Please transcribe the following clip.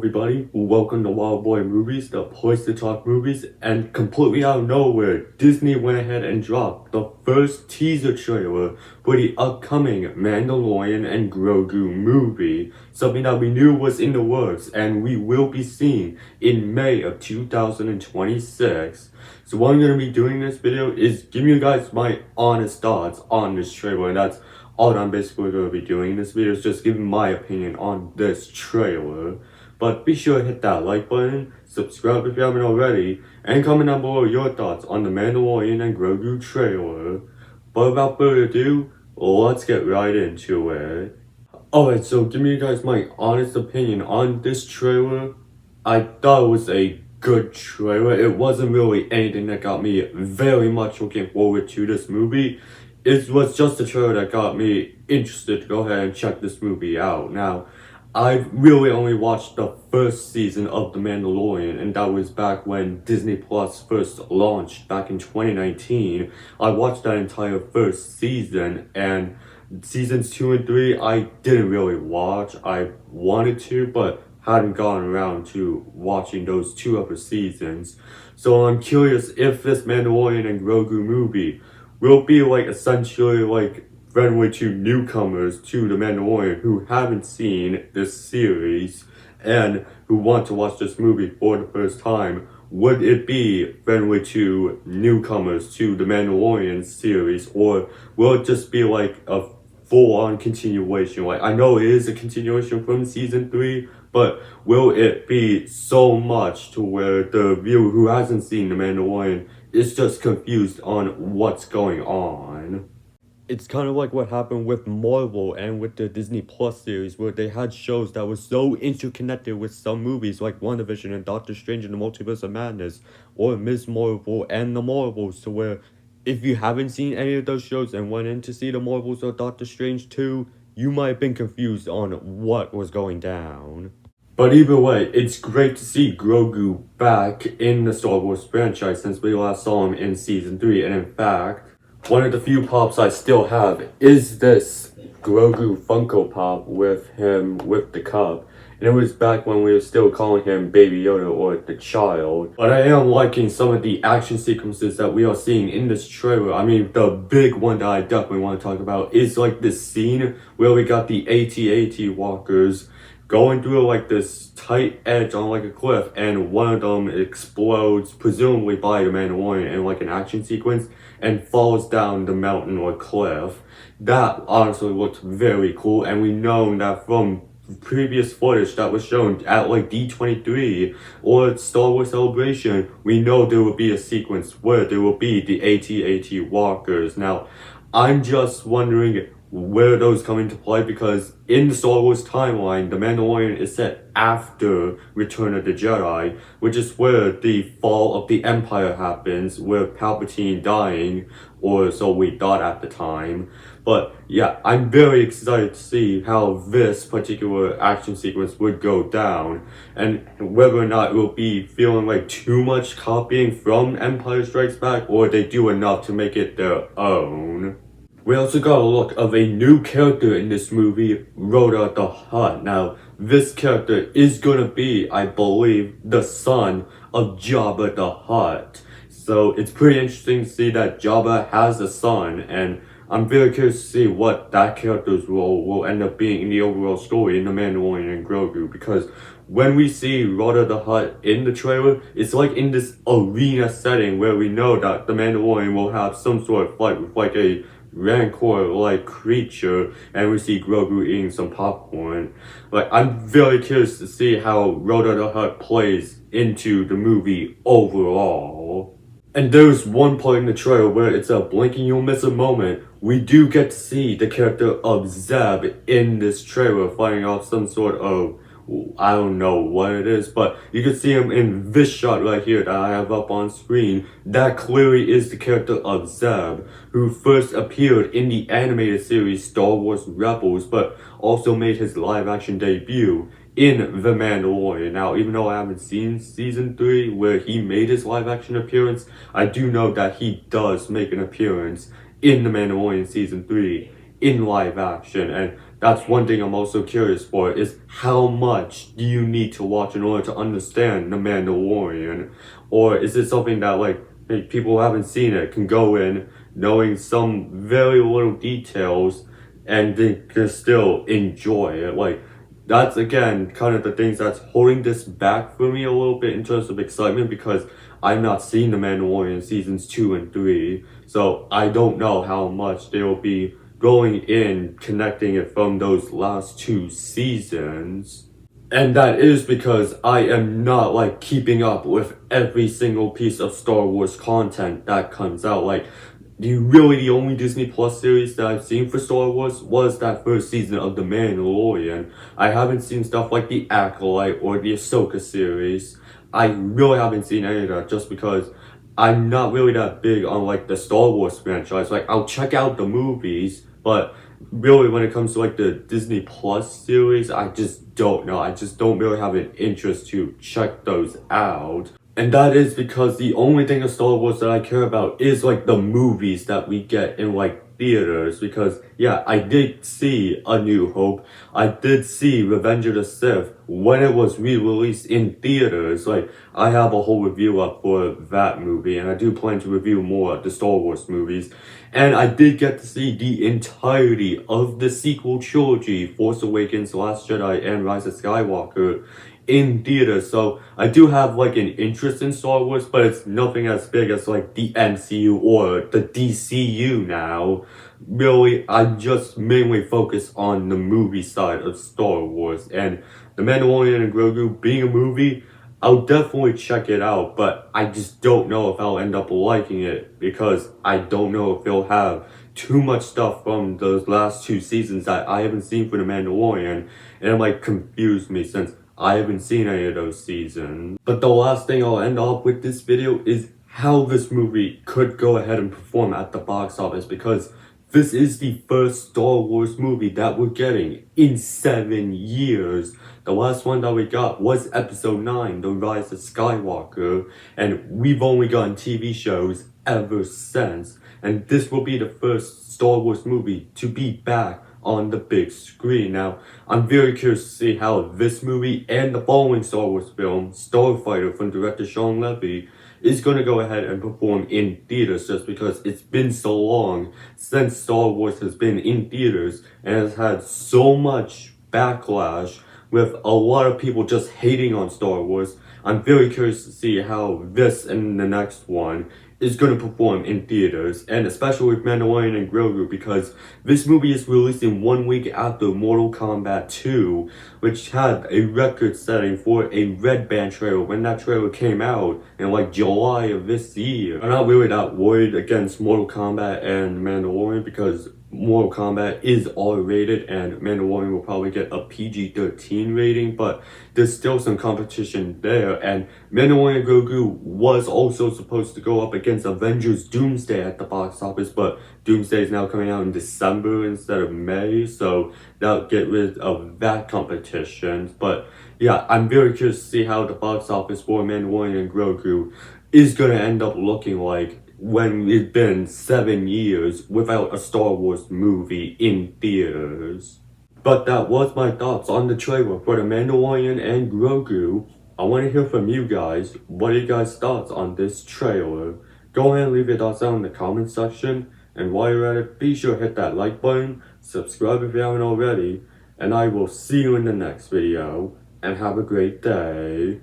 everybody? Welcome to Wild Boy Movies, the place to talk movies, and completely out of nowhere, Disney went ahead and dropped the first teaser trailer for the upcoming Mandalorian and Grogu movie, something that we knew was in the works and we will be seeing in May of 2026. So what I'm going to be doing in this video is giving you guys my honest thoughts on this trailer, and that's all I'm basically going to be doing in this video is just giving my opinion on this trailer. But be sure to hit that like button, subscribe if you haven't already, and comment down below your thoughts on the Mandalorian and Grogu trailer. But without further ado, let's get right into it. Alright, so giving you guys my honest opinion on this trailer. I thought it was a good trailer. It wasn't really anything that got me very much looking forward to this movie. It was just a trailer that got me interested to go ahead and check this movie out. Now, I've really only watched the first season of The Mandalorian, and that was back when Disney Plus first launched back in 2019. I watched that entire first season, and seasons 2 and 3 I didn't really watch. I wanted to, but hadn't gotten around to watching those two other seasons. So I'm curious if this Mandalorian and Grogu movie will be like essentially like friendly to newcomers to The Mandalorian who haven't seen this series and who want to watch this movie for the first time. Would it be friendly to newcomers to The Mandalorian series, or will it just be like a full-on continuation? Like, I know it is a continuation from season 3, but will it be so much to where the viewer who hasn't seen The Mandalorian is just confused on what's going on? It's kind of like what happened with Marvel and with the Disney Plus series, where they had shows that were so interconnected with some movies like WandaVision and Doctor Strange in the Multiverse of Madness, or Ms. Marvel and the Marvels, to where if you haven't seen any of those shows and went in to see the Marvels or Doctor Strange 2, you might have been confused on what was going down. But either way, it's great to see Grogu back in the Star Wars franchise since we last saw him in season 3, and in fact, one of the few pops I still have is this Grogu Funko Pop with him with the cup. And it was back when we were still calling him Baby Yoda or the child. But I am liking some of the action sequences that we are seeing in this trailer. I mean, the big one that I definitely want to talk about is like this scene where we got the AT-AT walkers going through like this tight edge on like a cliff, and one of them explodes, presumably by the Mandalorian in like an action sequence, and falls down the mountain or cliff. That honestly looked very cool, and we know that from previous footage that was shown at like D23 or Star Wars Celebration, we know there will be a sequence where there will be the AT-AT walkers. Now, I'm just wondering where those come into play, because in the Star Wars timeline, The Mandalorian is set after Return of the Jedi, which is where the fall of the Empire happens, with Palpatine dying, or so we thought at the time. But yeah, I'm very excited to see how this particular action sequence would go down, and whether or not it will be feeling like too much copying from Empire Strikes Back, or they do enough to make it their own. We also got a look of a new character in this movie, Rhoda the Hutt. Now, this character is gonna be, I believe, the son of Jabba the Hutt. So it's pretty interesting to see that Jabba has a son, and I'm very curious to see what that character's role will end up being in the overall story in The Mandalorian and Grogu, because when we see Rhoda the Hutt in the trailer, it's like in this arena setting where we know that The Mandalorian will have some sort of fight with like a Rancor-like creature, and we see Grogu eating some popcorn. Like, I'm very curious to see how Rhoda the Hutt plays into the movie overall. And there's one part in the trailer where it's a blink and you'll miss a moment. We do get to see the character of Zeb in this trailer fighting off some sort of, I don't know what it is, but you can see him in this shot right here that I have up on screen. That clearly is the character of Zeb, who first appeared in the animated series Star Wars Rebels, but also made his live-action debut in The Mandalorian. Now, even though I haven't seen season 3 where he made his live-action appearance, I do know that he does make an appearance in The Mandalorian season 3 in live action. And that's one thing I'm also curious for, is how much do you need to watch in order to understand The Mandalorian? Or is it something that, like, hey, people who haven't seen it can go in knowing some very little details and they can still enjoy it? Like, that's again kind of the things that's holding this back for me a little bit in terms of excitement, because I've not seen The Mandalorian seasons 2 and 3, so I don't know how much they will be going in connecting it from those last 2 seasons. And that is because I am not like keeping up with every single piece of Star Wars content that comes out. Like, the only Disney Plus series that I've seen for Star Wars was that first season of The Mandalorian. I haven't seen stuff like The Acolyte or the Ahsoka series. I really haven't seen any of that, just because I'm not really that big on like the Star Wars franchise. Like, I'll check out the movies, but really when it comes to like the Disney Plus series, I just don't know. I just don't really have an interest to check those out. And that is because the only thing of Star Wars that I care about is like the movies that we get in like theaters. Because yeah, I did see A New Hope. I did see Revenge of the Sith when it was re-released in theaters. Like, I have a whole review up for that movie, and I do plan to review more of the Star Wars movies. And I did get to see the entirety of the sequel trilogy, Force Awakens, Last Jedi, and Rise of Skywalker, in theaters. So I do have like an interest in Star Wars, but it's nothing as big as like the MCU or the DCU now. Really, I just mainly focus on the movie side of Star Wars. And The Mandalorian and Grogu being a movie, I'll definitely check it out, but I just don't know if I'll end up liking it, because I don't know if it'll have too much stuff from those last 2 seasons that I haven't seen for The Mandalorian, and it might confuse me since I haven't seen any of those seasons. But the last thing I'll end off with this video is how this movie could go ahead and perform at the box office, because this is the first Star Wars movie that we're getting in 7 years. The last one that we got was Episode 9, The Rise of Skywalker, and we've only gotten TV shows ever since. And this will be the first Star Wars movie to be back on the big screen. Now, I'm very curious to see how this movie and the following Star Wars film, Starfighter from director Sean Levy, is going to go ahead and perform in theaters, just because it's been so long since Star Wars has been in theaters and has had so much backlash with a lot of people just hating on Star Wars. I'm very curious to see how this and the next one is going to perform in theaters, and especially with Mandalorian and Grogu, because this movie is releasing 1 week after Mortal Kombat 2, which had a record setting for a red band trailer when that trailer came out in like July of this year. I'm not really that worried against Mortal Kombat and Mandalorian, because Mortal Kombat is R-rated and Mandalorian will probably get a PG-13 rating, but there's still some competition there. And Mandalorian Grogu was also supposed to go up against Avengers Doomsday at the box office, but Doomsday is now coming out in December instead of May, so that'll get rid of that competition. But yeah, I'm very curious to see how the box office for Mandalorian and Grogu is going to end up looking like when it's been 7 years without a Star Wars movie in theaters. But that was my thoughts on the trailer for The Mandalorian and Grogu. I want to hear from you guys. What are you guys' thoughts on this trailer? Go ahead and leave your thoughts down in the comment section. And while you're at it, be sure to hit that like button, subscribe if you haven't already, and I will see you in the next video. And have a great day.